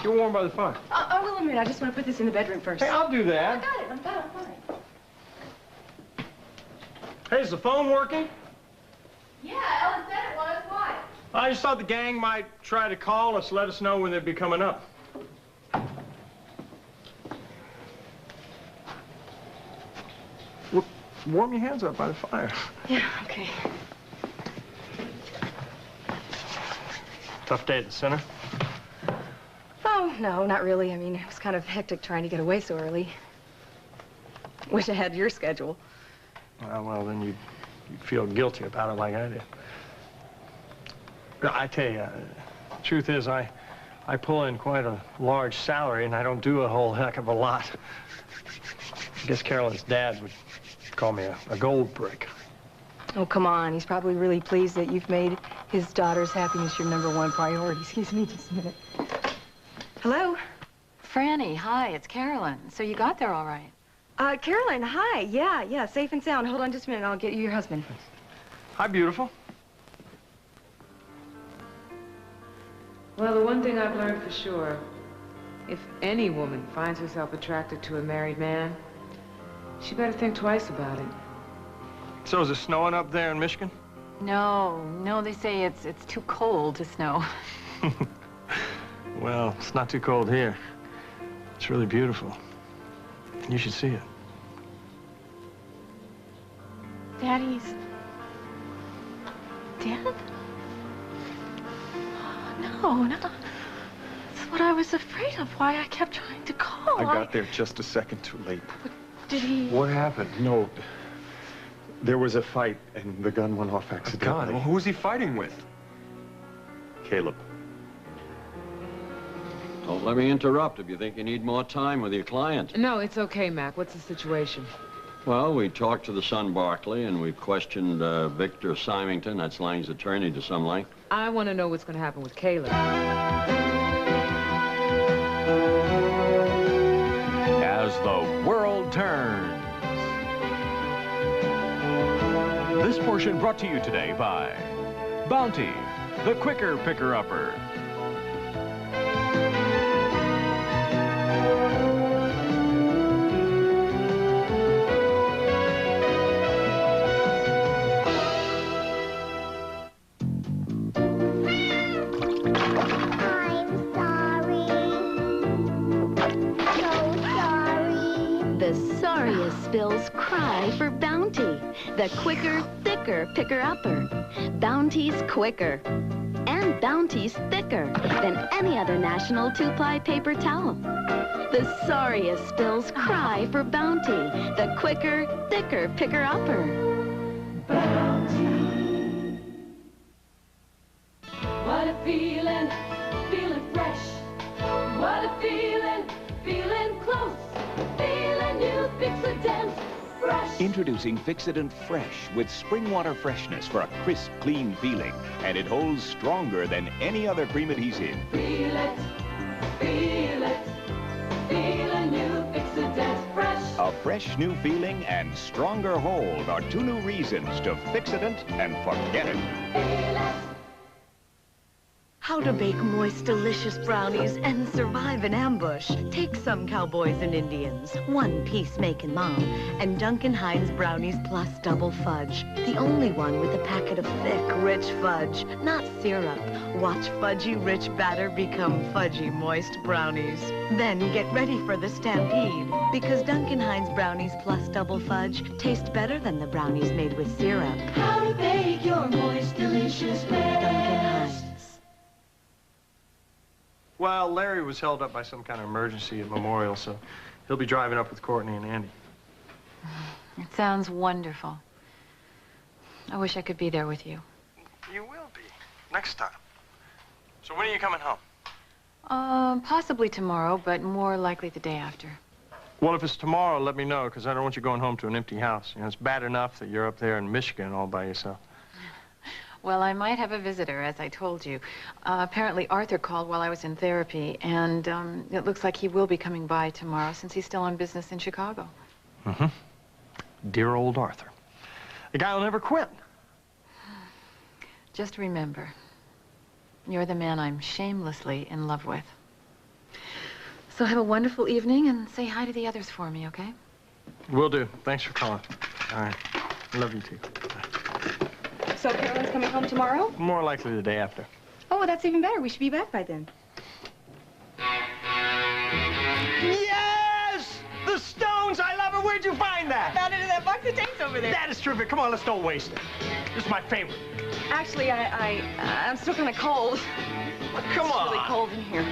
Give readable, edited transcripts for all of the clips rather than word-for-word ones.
You're warm by the fire. I will admit, I just want to put this in the bedroom first. Hey, I'll do that. I got it. I'm fine. Hey, is the phone working? Yeah, Ellen said it was. Why? I just thought the gang might try to call us, let us know when they'd be coming up. Warm your hands up by the fire. Yeah, okay. Tough day at the center? Oh, no, not really. I mean, it was kind of hectic trying to get away so early. Wish I had your schedule. Well, then you'd feel guilty about it like I did. I tell you, truth is, I pull in quite a large salary, and I don't do a whole heck of a lot. I guess Carolyn's dad would call me a gold brick. Oh, come on. He's probably really pleased that you've made his daughter's happiness your #1 priority. Excuse me just a minute. Hello? Franny, hi, it's Carolyn. So you got there all right? Carolyn, hi. Yeah, safe and sound. Hold on just a minute. I'll get you your husband. Hi, beautiful. Well, the one thing I've learned for sure, if any woman finds herself attracted to a married man, she better think twice about it. So is it snowing up there in Michigan? No, they say it's too cold to snow. Well, it's not too cold here. It's really beautiful. You should see it. Dad? Oh, no. That's what I was afraid of, why I kept trying to call. I got there just a second too late. Did he? What happened? No, there was a fight and the gun went off accidentally. God, well, who was he fighting with? Caleb. Don't let me interrupt if you think you need more time with your client. No, it's okay, Mac. What's the situation? Well, we talked to the son Barkley, and we questioned Victor Symington, that's Lang's attorney, to some length. I want to know what's going to happen with Caleb. As the world turns. This portion brought to you today by Bounty, the quicker picker-upper. Spills cry for Bounty, the quicker, thicker picker-upper. Bounty's quicker, and Bounty's thicker than any other national two-ply paper towel. The sorriest spills cry for Bounty, the quicker, thicker picker-upper. Bounty. What a feeling, feeling fresh. What a feeling, feeling close. Feeling new Fix-A-Dent Fresh. Introducing Fix-A-Dent Fresh with spring water freshness for a crisp, clean feeling. And it holds stronger than any other cream adhesive. Feel it, feel it. Feeling new Fix-A-Dent Fresh. A fresh new feeling and stronger hold are two new reasons to Fix-A-Dent and forget it. Feel it. How to bake moist, delicious brownies and survive an ambush. Take some Cowboys and Indians, one piece making mom, and Duncan Hines Brownies Plus Double Fudge. The only one with a packet of thick, rich fudge, not syrup. Watch fudgy, rich batter become fudgy, moist brownies. Then get ready for the stampede, because Duncan Hines Brownies Plus Double Fudge taste better than the brownies made with syrup. How to bake your moist, delicious bread. Duncan Hines. Well, Larry was held up by some kind of emergency at Memorial, so he'll be driving up with Courtney and Andy. It sounds wonderful. I wish I could be there with you. You will be. Next time. So when are you coming home? Possibly tomorrow, but more likely the day after. Well, if it's tomorrow, let me know, because I don't want you going home to an empty house. You know, it's bad enough that you're up there in Michigan all by yourself. Well, I might have a visitor, as I told you. Apparently, Arthur called while I was in therapy, and it looks like he will be coming by tomorrow, since he's still on business in Chicago. Mm-hmm. Dear old Arthur. The guy will never quit. Just remember, you're the man I'm shamelessly in love with. So have a wonderful evening and say hi to the others for me, okay? Will do. Thanks for calling. All right. Love you too. So Carolyn's coming home tomorrow? More likely the day after. Oh, well, that's even better. We should be back by then. Yes! The Stones! I love it. Where'd you find that? Found it in that box of tapes over there. That is terrific. Come on, let's don't waste it. This is my favorite. Actually, I'm still kind of cold. Come on. It's really cold in here.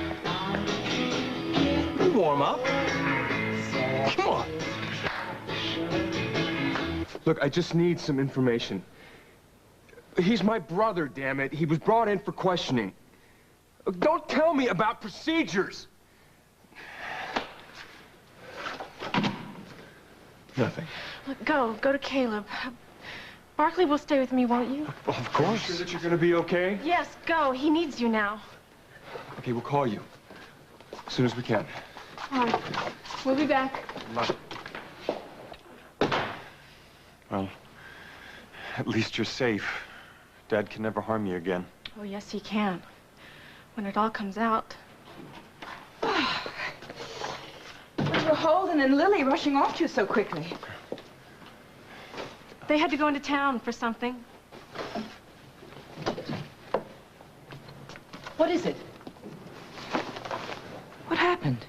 Warm up. Come on. Look, I just need some information. He's my brother, damn it. He was brought in for questioning. Don't tell me about procedures. Nothing. Look, go to Caleb. Barkley will stay with me, won't you? Well, of course. Are you sure that you're gonna be okay? Yes, go. He needs you now. Okay, we'll call you as soon as we can. All right. We'll be back. Well, at least you're safe. Dad can never harm you again. Oh, yes, he can. When it all comes out. Where's your Holden and Lily rushing off to you so quickly? They had to go into town for something. What is it? What happened?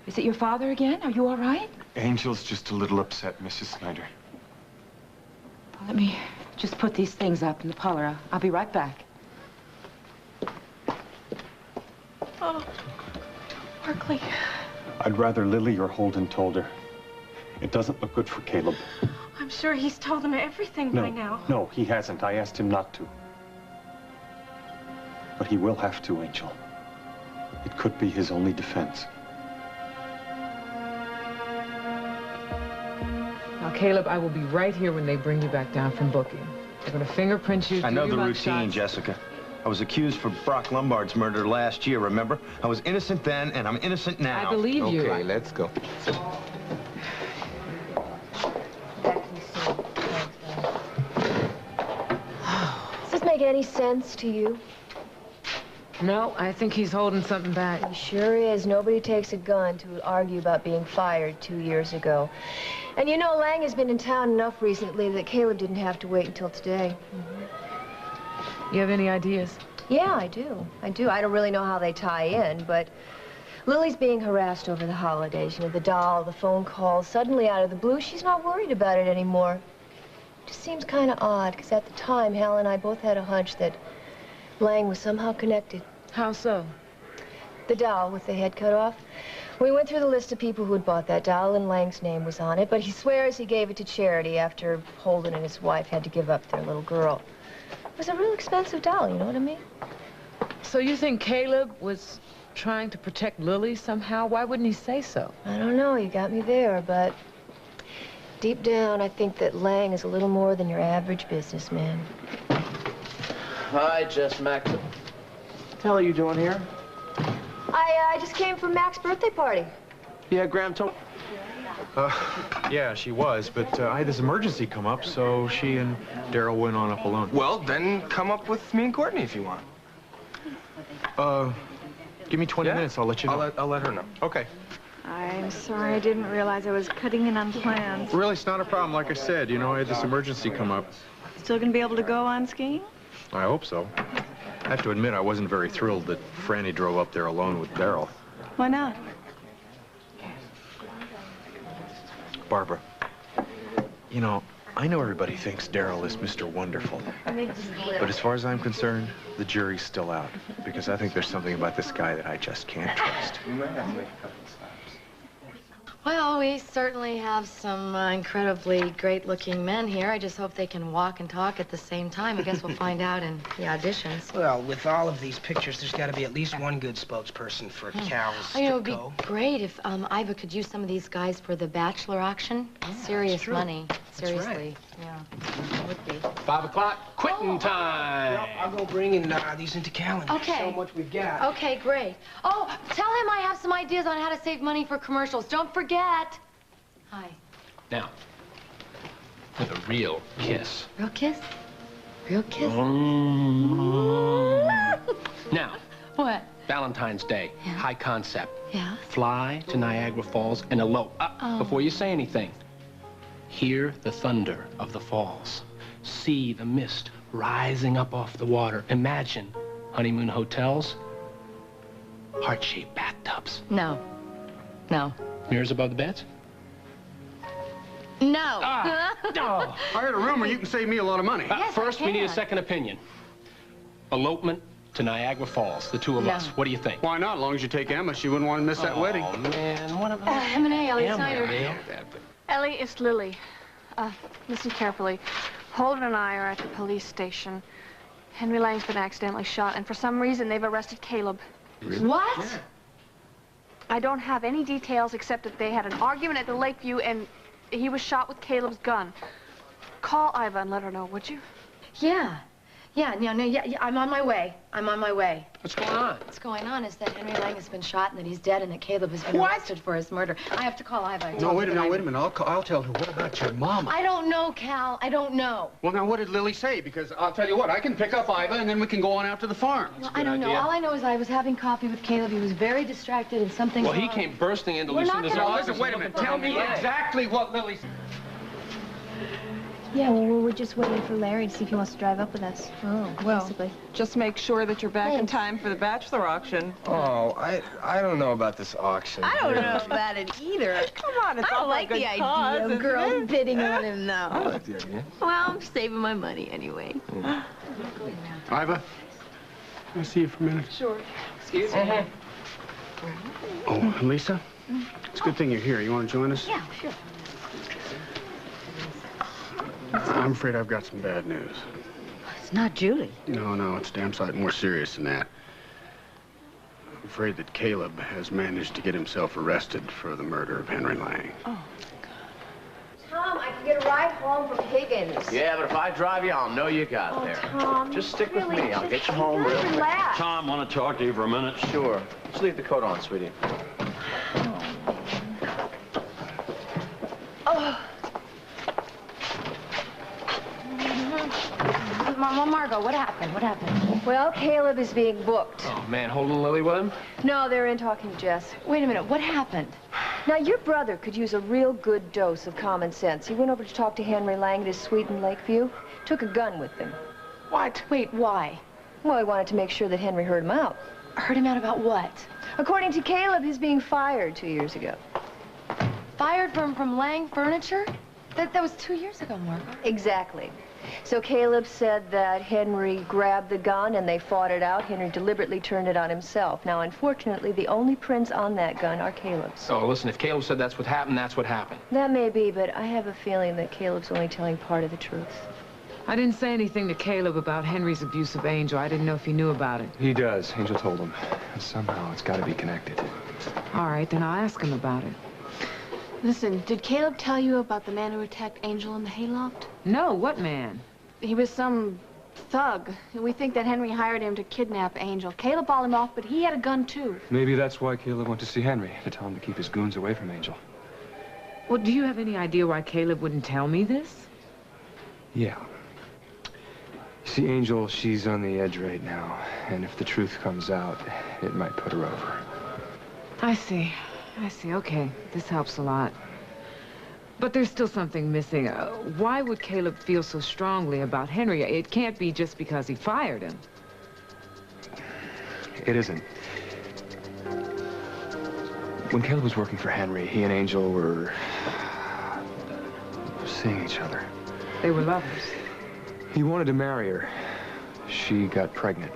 Is it your father again? Are you all right? Angel's just a little upset, Mrs. Snyder. Well, let me just put these things up in the parlor. I'll be right back. Oh, Barkley. I'd rather Lily or Holden told her. It doesn't look good for Caleb. I'm sure he's told them everything by now. No, he hasn't. I asked him not to. But he will have to, Angel. It could be his only defense. Now, Caleb, I will be right here when they bring you back down from booking. They're going to fingerprint you. I know the routine, shots. Jessica. I was accused for Brock Lombard's murder last year, remember? I was innocent then, and I'm innocent now. I believe you. Okay, let's go. Does this make any sense to you? No, I think he's holding something back. He sure is. Nobody takes a gun to argue about being fired 2 years ago. And you know, Lang has been in town enough recently that Caleb didn't have to wait until today. You have any ideas? Yeah, I do. I don't really know how they tie in, but Lily's being harassed over the holidays. You know, the doll, the phone calls, suddenly out of the blue, she's not worried about it anymore. It just seems kind of odd, because at the time, Hal and I both had a hunch that Lang was somehow connected. How so? The doll with the head cut off. We went through the list of people who had bought that doll, and Lang's name was on it, but he swears he gave it to charity after Holden and his wife had to give up their little girl. It was a real expensive doll, you know what I mean? So you think Caleb was trying to protect Lily somehow? Why wouldn't he say so? I don't know, you got me there, but deep down, I think that Lang is a little more than your average businessman. Hi, Jess Max. What the hell are you doing here? I just came from Mac's birthday party. Yeah, Graham told... Yeah, she was, but I had this emergency come up, so she and Daryl went on up alone. Well, then come up with me and Courtney if you want. Give me 20 minutes, I'll let you know. I'll let her know. Okay. I'm sorry, I didn't realize I was cutting in on plans. Really, it's not a problem. Like I said, you know, I had this emergency come up. Still gonna be able to go on skiing? I hope so. I have to admit, I wasn't very thrilled that Franny drove up there alone with Daryl. Why not? Barbara, you know, I know everybody thinks Daryl is Mr. Wonderful. But as far as I'm concerned, the jury's still out. Because I think there's something about this guy that I just can't trust. Well, we certainly have some incredibly great-looking men here. I just hope they can walk and talk at the same time. I guess we'll find out in the auditions. Well, with all of these pictures, there's got to be at least one good spokesperson for cows You know, it would be great if Iva could use some of these guys for the bachelor auction. Serious money. Seriously. Yeah, it would be. 5 o'clock, quitting time. Well, I'll go bring in these into calendars. Okay. Show 'em what we've got. Okay, great. Oh, tell him I have some ideas on how to save money for commercials. Don't forget. Hi. Now, for the real kiss. Real kiss? Real kiss? Now, What? Valentine's Day. Yeah. High concept. Yeah? Fly to Niagara Falls and elope. Before you say anything, hear the thunder of the falls. See the mist rising up off the water. Imagine honeymoon hotels, heart-shaped bathtubs. No. No. Mirrors above the beds? No. Oh. I heard a rumor you can save me a lot of money. Yes, First, I we need a can. second opinion. Elopement to Niagara Falls, the two of us. What do you think? Why not? As long as you take Emma, she wouldn't want to miss that wedding. Oh, man, what about... M&A, Ellie Snyder. Emma. Ellie, it's Lily. Listen carefully. Holden and I are at the police station. Henry Lang's been accidentally shot, and for some reason, they've arrested Caleb. Really? What? Yeah. I don't have any details except that they had an argument at the Lakeview, and he was shot with Caleb's gun. Call Iva and let her know, would you? Yeah. Yeah, I'm on my way. I'm on my way. What's going on? What's going on is that Henry Lang has been shot and that he's dead and that Caleb has been arrested for his murder. I have to call Iva. No, wait a minute. I'll tell her. What about your mama? I don't know, Cal. I don't know. Well, now, what did Lily say? Because I'll tell you what, I can pick up Iva, and then we can go on out to the farm. Well, I don't know. All I know is I was having coffee with Caleb. He was very distracted and something. Well, he came bursting into Lucinda's office. Listen, wait a minute. Tell me exactly what Lily said. Yeah, well, we're just waiting for Larry to see if he wants to drive up with us. Oh, well, Basically. just make sure that you're back in time for the bachelor auction. Oh, I don't know about this auction. I don't know about it either. Come on, it's I all don't like for a the good idea cause, of isn't girls it? bidding on him, though. I like the idea. Well, I'm saving my money anyway. Iva, can I see you for a minute? Sure. Excuse me. Oh, Lisa? It's a good thing you're here. You want to join us? Yeah, sure. I'm afraid I've got some bad news. It's not Julie. No, it's a damn sight more serious than that. I'm afraid that Caleb has managed to get himself arrested for the murder of Henry Lang. Oh. Tom, I can get a ride home from Higgins. Yeah, but if I drive you, I'll know you got there. Tom, Just stick really, with me. I'll get you home real quick. relax. Tom, want to talk to you for a minute? Sure. Just leave the coat on, sweetie. Oh. Margot, what happened? What happened? Well, Caleb is being booked. Oh, man, Holden and Lily with him? No, they're in talking to Jess. Wait a minute, what happened? Now, your brother could use a real good dose of common sense. He went over to talk to Henry Lang at his suite in Lakeview. Took a gun with him. What? Wait, why? Well, he wanted to make sure that Henry heard him out. Heard him out about what? According to Caleb, he's being fired 2 years ago. Fired from Lang Furniture? That was 2 years ago, Margot. Exactly. So Caleb said that Henry grabbed the gun and they fought it out. Henry deliberately turned it on himself. Now, unfortunately, the only prints on that gun are Caleb's. Oh, listen, if Caleb said that's what happened, that's what happened. That may be, but I have a feeling that Caleb's only telling part of the truth. I didn't say anything to Caleb about Henry's abuse of Angel. I didn't know if he knew about it. He does. Angel told him. And somehow it's got to be connected. All right, then I'll ask him about it. Listen, did Caleb tell you about the man who attacked Angel in the hayloft? No, what man? He was some thug. We think that Henry hired him to kidnap Angel. Caleb bought him off, but he had a gun, too. Maybe that's why Caleb went to see Henry, to tell him to keep his goons away from Angel. Well, do you have any idea why Caleb wouldn't tell me this? Yeah. You see, Angel, she's on the edge right now. And if the truth comes out, it might put her over. I see. Okay, this helps a lot. But there's still something missing. Why would Caleb feel so strongly about Henry? It can't be just because he fired him. It isn't. When Caleb was working for Henry, he and Angel were seeing each other. They were lovers. He wanted to marry her. She got pregnant.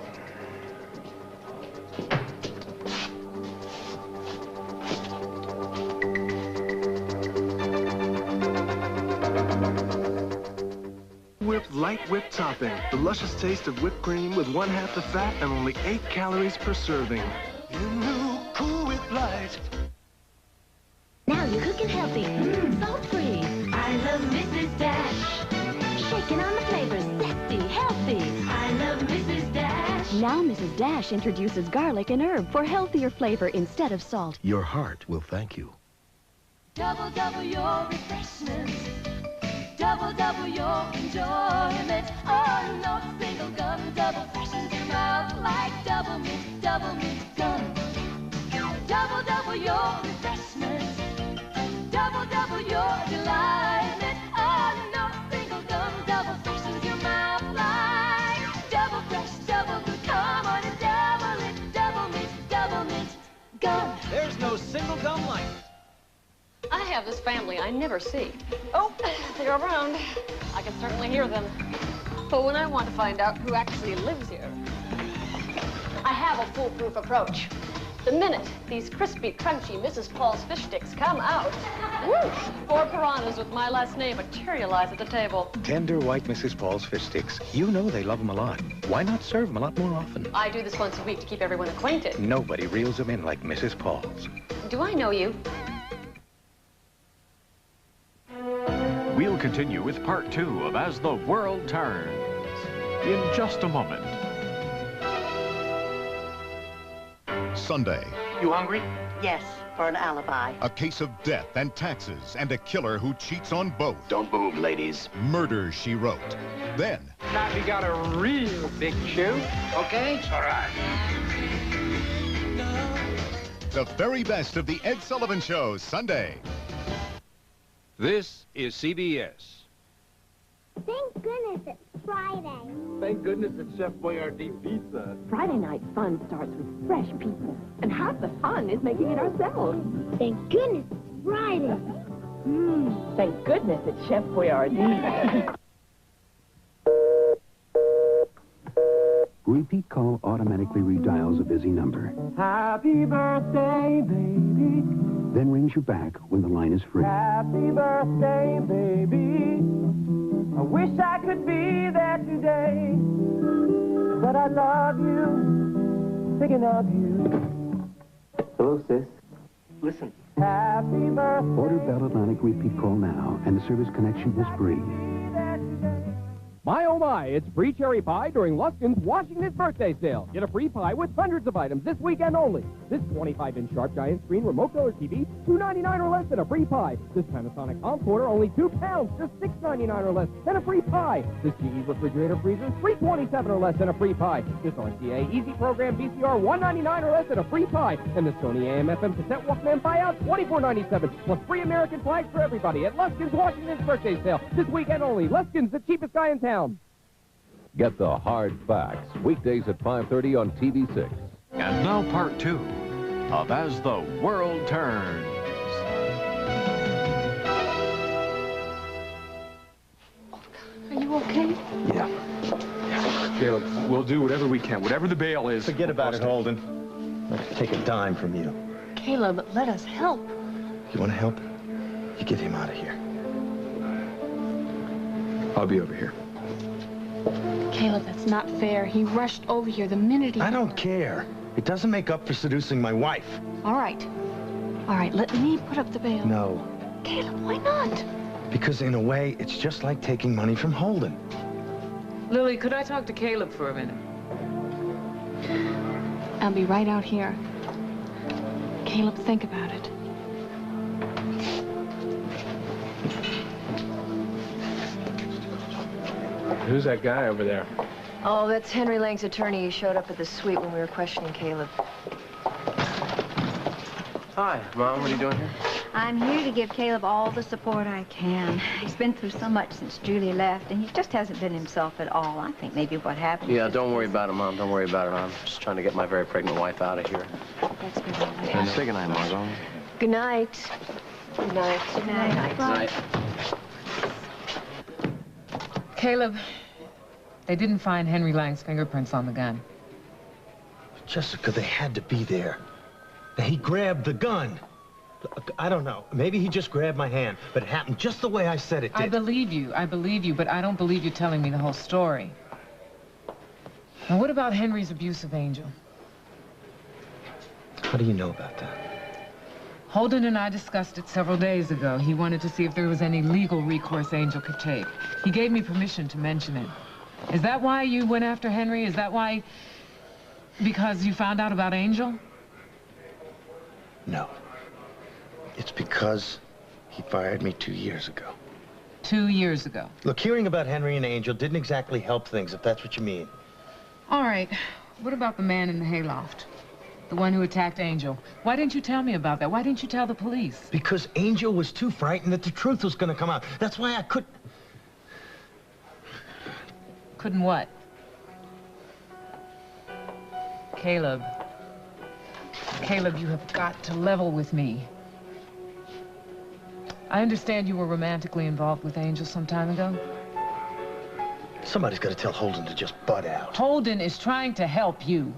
Whipped light whipped topping. The luscious taste of whipped cream with 1/2 the fat and only 8 calories per serving. You knew Cool Whip Light. Now you're cooking healthy, salt-free. I love Mrs. Dash. Shaking on the flavors, sexy, healthy. I love Mrs. Dash. Now Mrs. Dash introduces garlic and herb for healthier flavor instead of salt. Your heart will thank you. Double, double your refreshment. Double, double your enjoyment. Oh, no single gum, double freshness. mouth like double mint gum. Double, double your refreshment. Double, double your delight. Oh, no single gum double freshes your mouth like double fresh, double good. Come on and double it, double mint gum. There's no single gum like it. I have this family I never see. Oh, they're around. I can certainly hear them. But when I want to find out who actually lives here, I have a foolproof approach. The minute these crispy, crunchy Mrs. Paul's fish sticks come out, woo, 4 piranhas with my last name materialize at the table. Tender white Mrs. Paul's fish sticks. You know they love them a lot. Why not serve them a lot more often? I do this once a week to keep everyone acquainted. Nobody reels them in like Mrs. Paul's. Do I know you? We'll continue with part 2 of As the World Turns in just a moment. Sunday. You hungry? Yes, for an alibi. A case of death and taxes and a killer who cheats on both. Don't move, ladies. Murder, She Wrote. Then... Now you got a real big shoe. Okay? All right. The very best of the Ed Sullivan Show, Sunday. This is CBS. Thank goodness it's Friday. Thank goodness it's Chef Boyardee pizza. Friday night fun starts with fresh pizza. And half the fun is making it ourselves. Thank goodness it's Friday. Thank goodness it's Chef Boyardee. Repeat call automatically redials a busy number. Happy birthday, baby. Then rings you back when the line is free. Happy birthday, baby. I wish I could be there today. But I love you, thinking of you. Hello, sis. Listen. Happy birthday. Order Bell Atlantic Repeat Call now, and the service connection is free. My oh my, it's free cherry pie during Luskin's Washington's birthday sale. Get a free pie with hundreds of items this weekend only. This 25-inch sharp giant screen remote color TV, $2.99 or less and a free pie. This Panasonic camcorder, only £2, just $6.99 or less and a free pie. This GE refrigerator freezer, $3.27 or less and a free pie. This RCA Easy Program VCR, $1.99 or less and a free pie. And the Sony AM/FM cassette Walkman buyout, $24.97 plus free American flags for everybody at Luskin's Washington's birthday sale. This weekend only. Luskin's, the cheapest guy in town. Get the hard facts, weekdays at 5:30 on TV6. And now part 2 of As the World Turns. Are you okay? Yeah. Caleb, we'll do whatever we can, whatever the bail is. Forget about it, Holden. Not to take a dime from you. Caleb, let us help. You want to help? You get him out of here. I'll be over here. Caleb, that's not fair. He rushed over here the minute he... I don't care. It doesn't make up for seducing my wife. All right. All right, let me put up the bail. No. Caleb, why not? Because in a way, it's just like taking money from Holden. Lily, could I talk to Caleb for a minute? I'll be right out here. Caleb, think about it. Who's that guy over there? Oh, that's Henry Lang's attorney. He showed up at the suite when we were questioning Caleb. Hi, Mom. What are you doing here? I'm here to give Caleb all the support I can. He's been through so much since Julie left, and he just hasn't been himself at all. I think maybe what happened... Yeah, don't worry about it, Mom. Don't worry about it. I'm just trying to get my very pregnant wife out of here. That's good. All right. Say goodnight, Margot. Good night. Good night. Good night. Good night. Caleb, they didn't find Henry Lang's fingerprints on the gun. Jessica, they had to be there. He grabbed the gun. Look, I don't know. Maybe he just grabbed my hand, but it happened just the way I said it did. I believe you, but I don't believe you telling me the whole story. Now, what about Henry's abuse of Angel? How do you know about that? Holden and I discussed it several days ago. He wanted to see if there was any legal recourse Angel could take. He gave me permission to mention it. Is that why you went after Henry? Is that why... because you found out about Angel? No. It's because he fired me 2 years ago. 2 years ago? Look, hearing about Henry and Angel didn't exactly help things, if that's what you mean. All right. What about the man in the hayloft? The one who attacked Angel. Why didn't you tell me about that? Why didn't you tell the police? Because Angel was too frightened that the truth was going to come out. That's why I couldn't... Couldn't what? Caleb. Caleb, you have got to level with me. I understand you were romantically involved with Angel some time ago. Somebody's got to tell Holden to just butt out. Holden is trying to help you.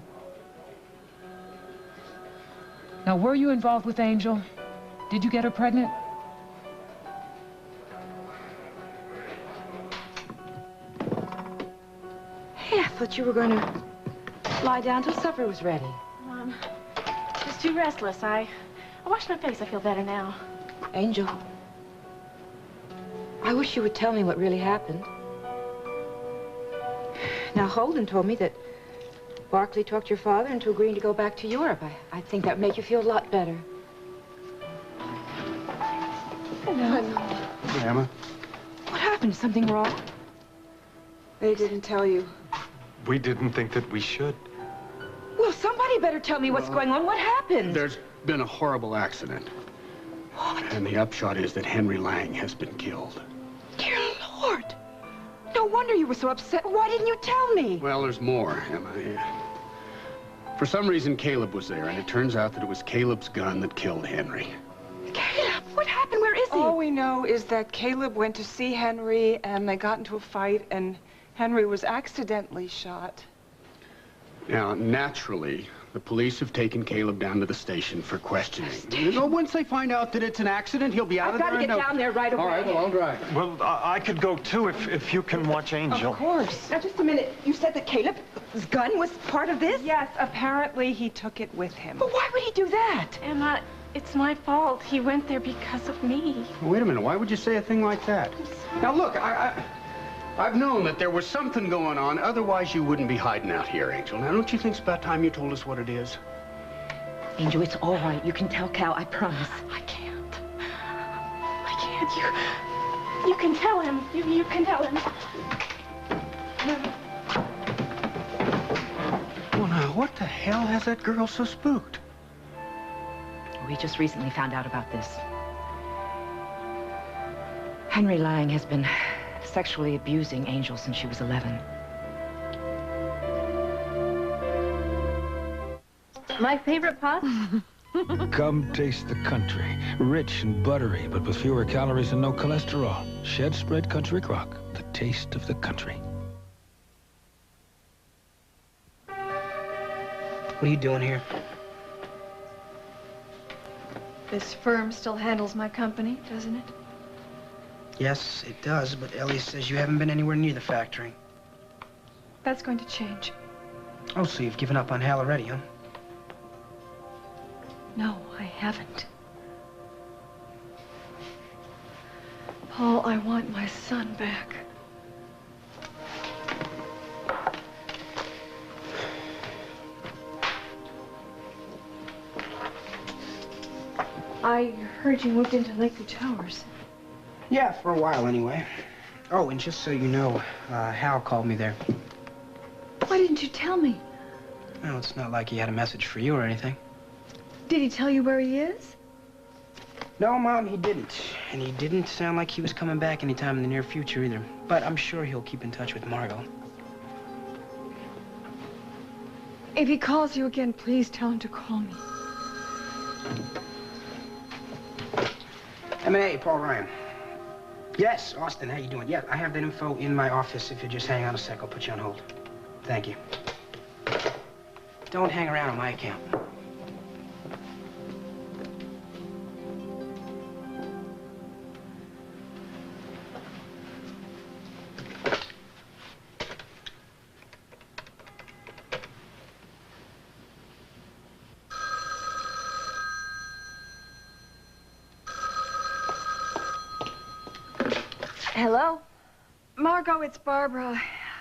Now, were you involved with Angel? Did you get her pregnant? Hey, I thought you were going to lie down till supper was ready. Mom, I was too restless. I washed my face. I feel better now. Angel, I wish you would tell me what really happened. Now, Holden told me that Barkley talked your father into agreeing to go back to Europe. I think that would make you feel a lot better. Hello. Hey, Emma. What happened? Something wrong? They didn't tell you. We didn't think that we should. Well, somebody better tell me what's going on. What happened? There's been a horrible accident. What? And the upshot is that Henry Lang has been killed. Dear Lord. No wonder you were so upset. Why didn't you tell me? Well, there's more, Emma. For some reason, Caleb was there, and it turns out that it was Caleb's gun that killed Henry. Caleb, what happened? Where is he? All we know is that Caleb went to see Henry, and they got into a fight, and Henry was accidentally shot. Now, naturally, the police have taken Caleb down to the station for questioning. You know, once they find out that it's an accident, he'll be out of there. I've got to get down there right away. All right, well, I'll drive. Well, I could go too if you can watch Angel. Of course. Now, just a minute. You said that Caleb's gun was part of this? Yes, apparently he took it with him. But why would he do that? Emma, it's my fault. He went there because of me. Wait a minute. Why would you say a thing like that? Now, look, I've known that there was something going on. Otherwise, you wouldn't be hiding out here, Angel. Now, don't you think it's about time you told us what it is? Angel, it's all right. You can tell Cal, I promise. I can't. You can tell him. You can tell him. Well, now, what the hell has that girl so spooked? We just recently found out about this. Henry Lang has been sexually abusing Angel since she was 11. My favorite pasta? Come taste the country. Rich and buttery, but with fewer calories and no cholesterol. Shed Spread Country Crock. The taste of the country. What are you doing here? This firm still handles my company, doesn't it? Yes, it does, but Ellie says you haven't been anywhere near the factory. That's going to change. Oh, so you've given up on Hal already, huh? No, I haven't. Paul, I want my son back. I heard you moved into Lakeview Towers. Yeah, for a while anyway. Oh, and just so you know, Hal called me there. Why didn't you tell me? Well, it's not like he had a message for you or anything. Did he tell you where he is? No, Mom, he didn't. And he didn't sound like he was coming back anytime in the near future either. But I'm sure he'll keep in touch with Margot. If he calls you again, please tell him to call me. M&A, Paul Ryan. Yes, Austin, how you doing? Yeah, I have that info in my office. If you just hang on a sec, I'll put you on hold. Thank you. Don't hang around on my account. Hello? Margot, it's Barbara.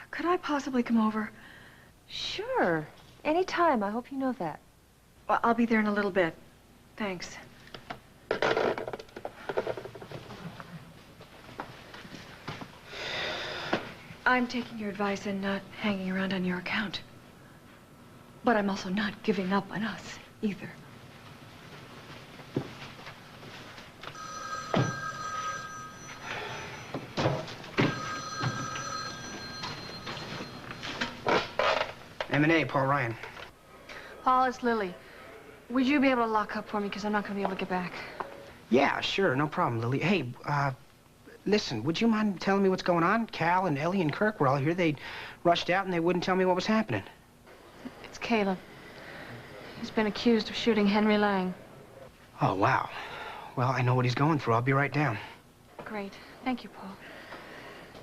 Could I possibly come over? Sure. Anytime. I hope you know that. Well, I'll be there in a little bit. Thanks. I'm taking your advice and not hanging around on your account. But I'm also not giving up on us, either. M&A, Paul Ryan. Paul, it's Lily. Would you be able to lock up for me? Because I'm not going to be able to get back. Yeah, sure, no problem, Lily. Hey, listen, would you mind telling me what's going on? Cal and Ellie and Kirk were all here. They rushed out and they wouldn't tell me what was happening. It's Caleb. He's been accused of shooting Henry Lang. Oh, wow. Well, I know what he's going through. I'll be right down. Great. Thank you, Paul.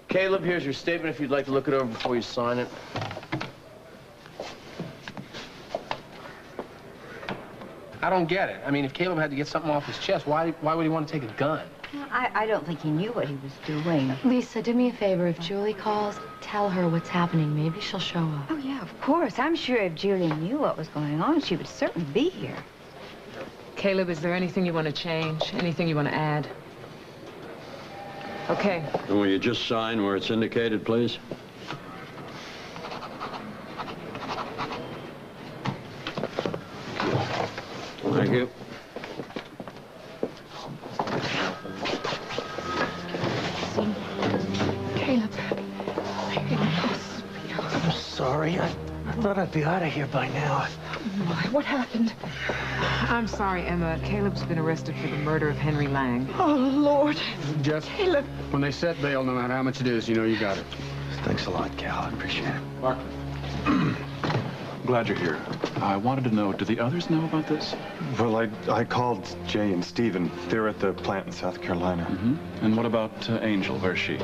Caleb, here's your statement if you'd like to look it over before you sign it. I don't get it. I mean, if Caleb had to get something off his chest, why would he want to take a gun? I don't think he knew what he was doing. Lisa, do me a favor. If Julie calls, tell her what's happening. Maybe she'll show up. Oh, yeah, of course. I'm sure if Julie knew what was going on, she would certainly be here. Caleb, is there anything you want to change? Anything you want to add? Okay. Will you just sign where it's indicated, please? Thank you. Caleb. I'm sorry. I thought I'd be out of here by now. What happened? I'm sorry, Emma. Caleb's been arrested for the murder of Henry Lang. Oh, Lord. Jess, Caleb. when they set bail, no matter how much it is, you know you got it. Thanks a lot, Cal. I appreciate it. Mark. Glad you're here. I wanted to know, do the others know about this? Well, I called Jay and Steven. They're at the plant in South Carolina. And what about Angel? Where's she?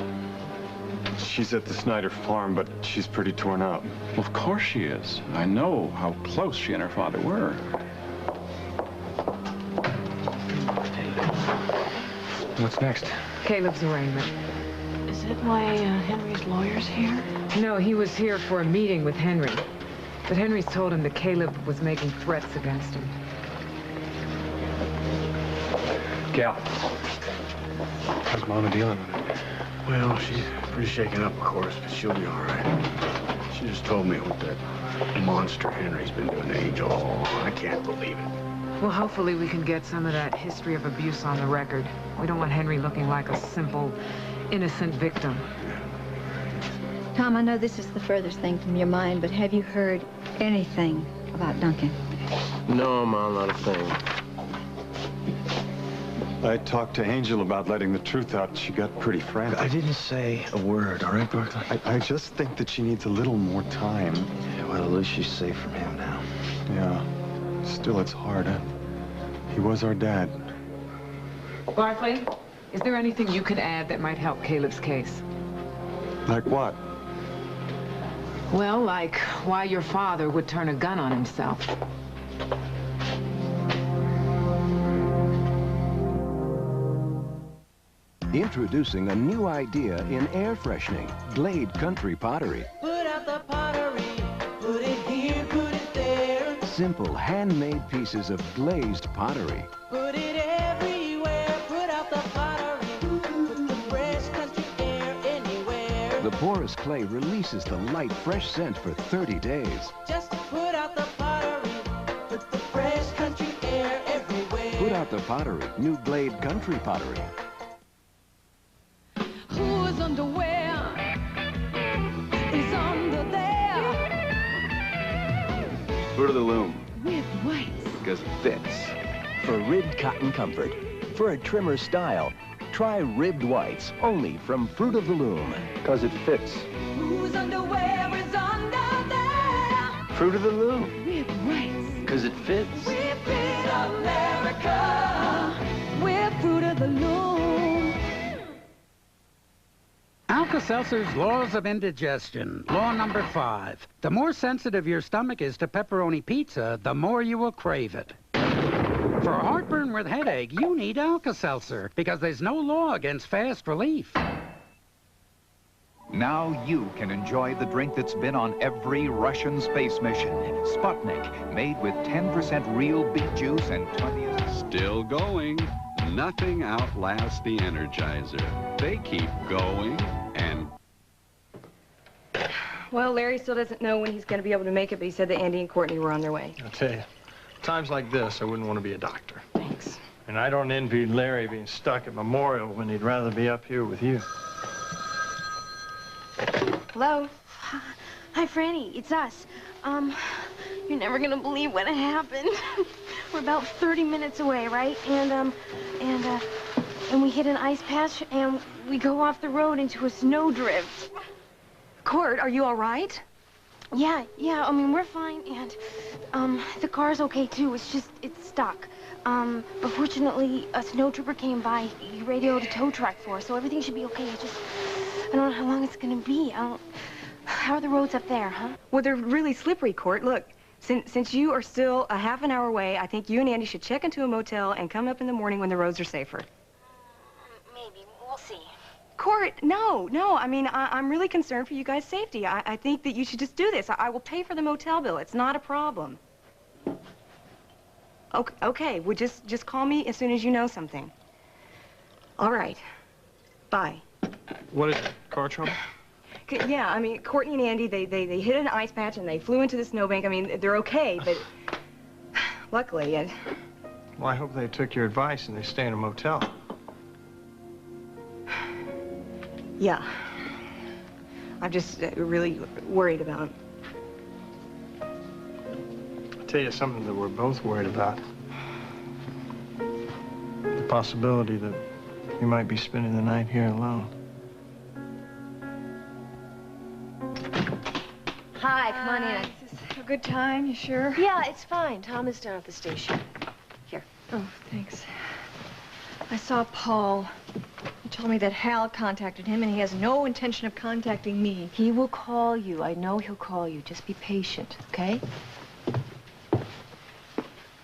She's at the Snyder farm, but she's pretty torn up. Well, of course she is. I know how close she and her father were. What's next? Caleb's arraignment. Is it why Henry's lawyer's here? No, he was here for a meeting with Henry. But Henry's told him that Caleb was making threats against him. Cal, how's Mama dealing with it? Well, she's pretty shaken up, of course, but she'll be all right. She just told me what that monster Henry's been doing to Angel. Oh, I can't believe it. Well, hopefully we can get some of that history of abuse on the record. We don't want Henry looking like a simple, innocent victim. Tom, I know this is the furthest thing from your mind, but have you heard anything about Duncan? No, Mom, not a thing. I talked to Angel about letting the truth out. She got pretty frantic. I didn't say a word, all right, Barkley? I just think that she needs a little more time. Yeah, well, at least she's safe from him now. Yeah. Still, it's hard. He was our dad. Barkley, is there anything you could add that might help Caleb's case? Like what? Well, like why your father would turn a gun on himself. Introducing a new idea in air freshening, Glade Country Pottery. Put out the pottery, put it here, put it there. Simple, handmade pieces of glazed pottery. Put it everywhere, put out the pottery, put the fresh country air anywhere. The porous clay releases the light, fresh scent for 30 days. Just put out the pottery, put the fresh country air everywhere. Put out the pottery, new Glade Country Pottery. Whose underwear is under there? Fruit of the Loom. With whites. Because it fits. For ribbed cotton comfort, for a trimmer style, try ribbed whites, only from Fruit of the Loom. Because it fits. Whose underwear is under there? Fruit of the Loom. With whites. Because it fits. We fit America. We're Fruit of the Loom. Alka-Seltzer's Laws of Indigestion. Law number 5. The more sensitive your stomach is to pepperoni pizza, the more you will crave it. For heartburn with headache, you need Alka-Seltzer, because there's no law against fast relief. Now you can enjoy the drink that's been on every Russian space mission. Sputnik, made with 10% real beet juice and 20... Still going. Nothing outlasts the Energizer. They keep going and... Well, Larry still doesn't know when he's going to be able to make it, but he said that Andy and Courtney were on their way. I'll tell you, times like this, I wouldn't want to be a doctor. Thanks. And I don't envy Larry being stuck at Memorial when he'd rather be up here with you. Hello? Hi, Franny. It's us. You're never gonna believe what happened. We're about 30 minutes away, right? And we hit an ice patch, and we go off the road into a snowdrift. Court, are you all right? Yeah, I mean, we're fine, and, the car's okay, too. It's just, it's stuck. But fortunately, a snow trooper came by. He radioed a tow truck for us, so everything should be okay. I don't know how long it's gonna be. How are the roads up there, huh? Well, they're really slippery, Court. Look, since you are still a half an hour away, I think you and Andy should check into a motel and come up in the morning when the roads are safer. Maybe. We'll see. Court, no. I mean, I'm really concerned for you guys' safety. I think that you should just do this. I will pay for the motel bill. It's not a problem. Okay. Well, just call me as soon as you know something. All right. Bye. What is it, car trouble? Yeah, I mean, Courtney and Andy, they hit an ice patch and they flew into the snowbank. I mean, they're okay, but luckily, Well, I hope they took your advice and they stay in a motel. Yeah. I'm just really worried about them. I'll tell you something that we're both worried about. The possibility that you might be spending the night here alone. Hi, come on in. Is this a good time? You sure? Yeah, it's fine. Tom is down at the station. Here. Oh, thanks. I saw Paul. He told me that Hal contacted him, and he has no intention of contacting me. He will call you. I know he'll call you. Just be patient, okay?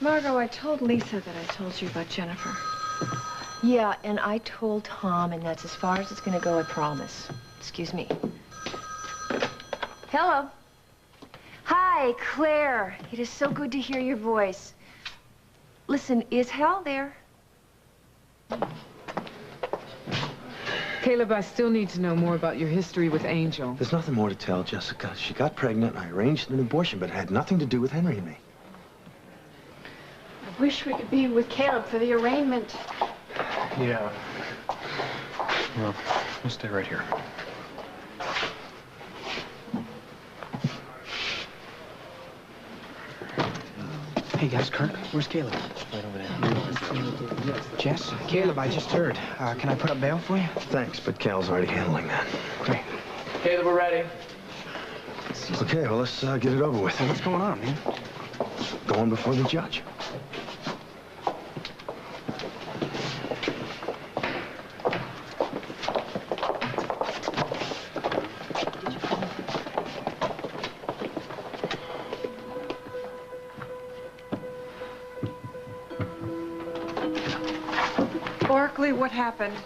Margot, I told Lisa that I told you about Jennifer. Yeah, and I told Tom, and that's as far as it's gonna go, I promise. Excuse me. Hello. Hi, Claire. It is so good to hear your voice. Listen, is Hal there? Caleb, I still need to know more about your history with Angel. There's nothing more to tell, Jessica. She got pregnant, and I arranged an abortion, but it had nothing to do with Henry and me. I wish we could be with Caleb for the arraignment. Yeah. Well, we'll stay right here. Hey, guys, Kirk, where's Caleb? Right over there. Jess, Caleb, I just heard. Can I put up bail for you? Thanks, but Cal's already handling that. Great. Caleb, we're ready. Okay, well, let's get it over with. Well, what's going on, man? Going before the judge. Barkley, what happened?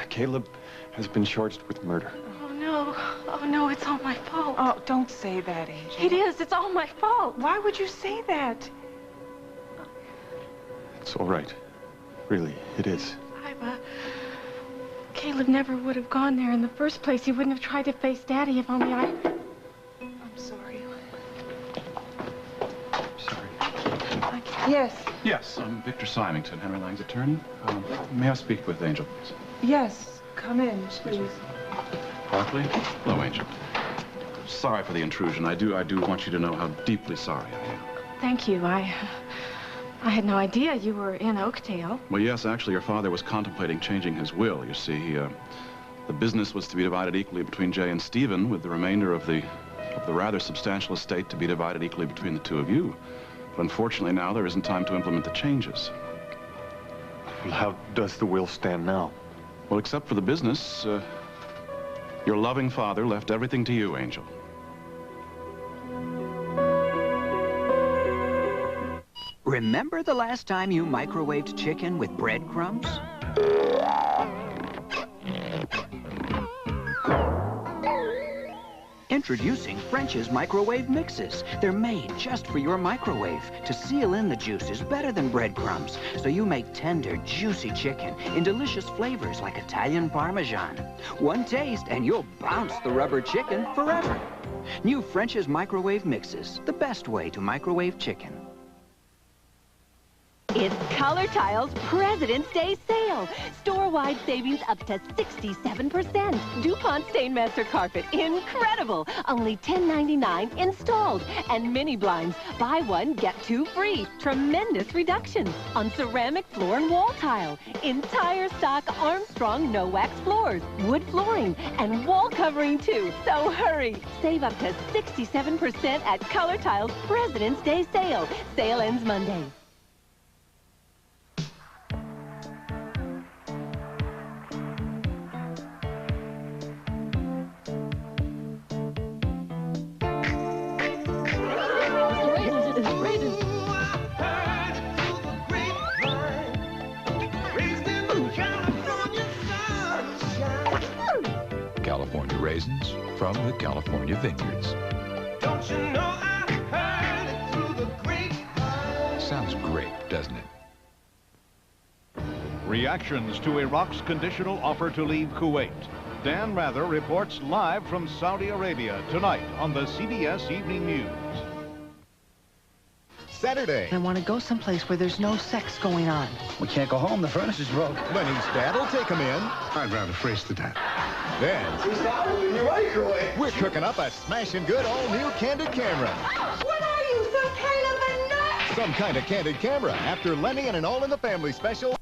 Caleb has been charged with murder. Oh, no, it's all my fault. Oh, don't say that, Angel. It is. It's all my fault. Why would you say that? It's all right. Really, it is. Caleb never would have gone there in the first place. He wouldn't have tried to face Daddy if only I'm sorry. Yes. Yes, I'm Victor Symington, Henry Lang's attorney. May I speak with Angel, please? Yes. Come in, please. Barkley? Hello, Angel. Sorry for the intrusion. I do want you to know how deeply sorry I am. Thank you. I had no idea you were in Oakdale. Well, yes, actually, your father was contemplating changing his will. You see, the business was to be divided equally between Jay and Stephen, with the remainder of the rather substantial estate to be divided equally between the two of you. But unfortunately, now there isn't time to implement the changes. Well, how does the will stand now? Well, except for the business, your loving father left everything to you, Angel. Remember the last time you microwaved chicken with breadcrumbs? Introducing French's microwave mixes. They're made just for your microwave to seal in the juices better than breadcrumbs, so you make tender, juicy chicken in delicious flavors like Italian Parmesan. One taste and you'll bounce the rubber chicken forever. New French's microwave mixes, the best way to microwave chicken. It's Color Tile's President's Day sale. Store-wide savings up to 67%. DuPont Stainmaster Carpet, incredible. Only $10.99 installed. And mini blinds, buy one, get two free. Tremendous reductions on ceramic floor and wall tile. Entire stock Armstrong no-wax floors, wood flooring, and wall covering too. So hurry. Save up to 67% at Color Tile's President's Day sale. Sale ends Monday. California raisins from the California vineyards. Don't you know I heard it through the grapevine? Sounds great, doesn't it? Reactions to Iraq's conditional offer to leave Kuwait. Dan Rather reports live from Saudi Arabia tonight on the CBS Evening News. Saturday. I want to go someplace where there's no sex going on. We can't go home. The furnace is broke. Lenny's dad will take him in. I'd rather face the dad. Then, He's not in your microwave. we're cooking up a smashing good all-new candid camera. What are you, some kind of a nut? Some kind of candid camera after Lenny and an All in the Family special.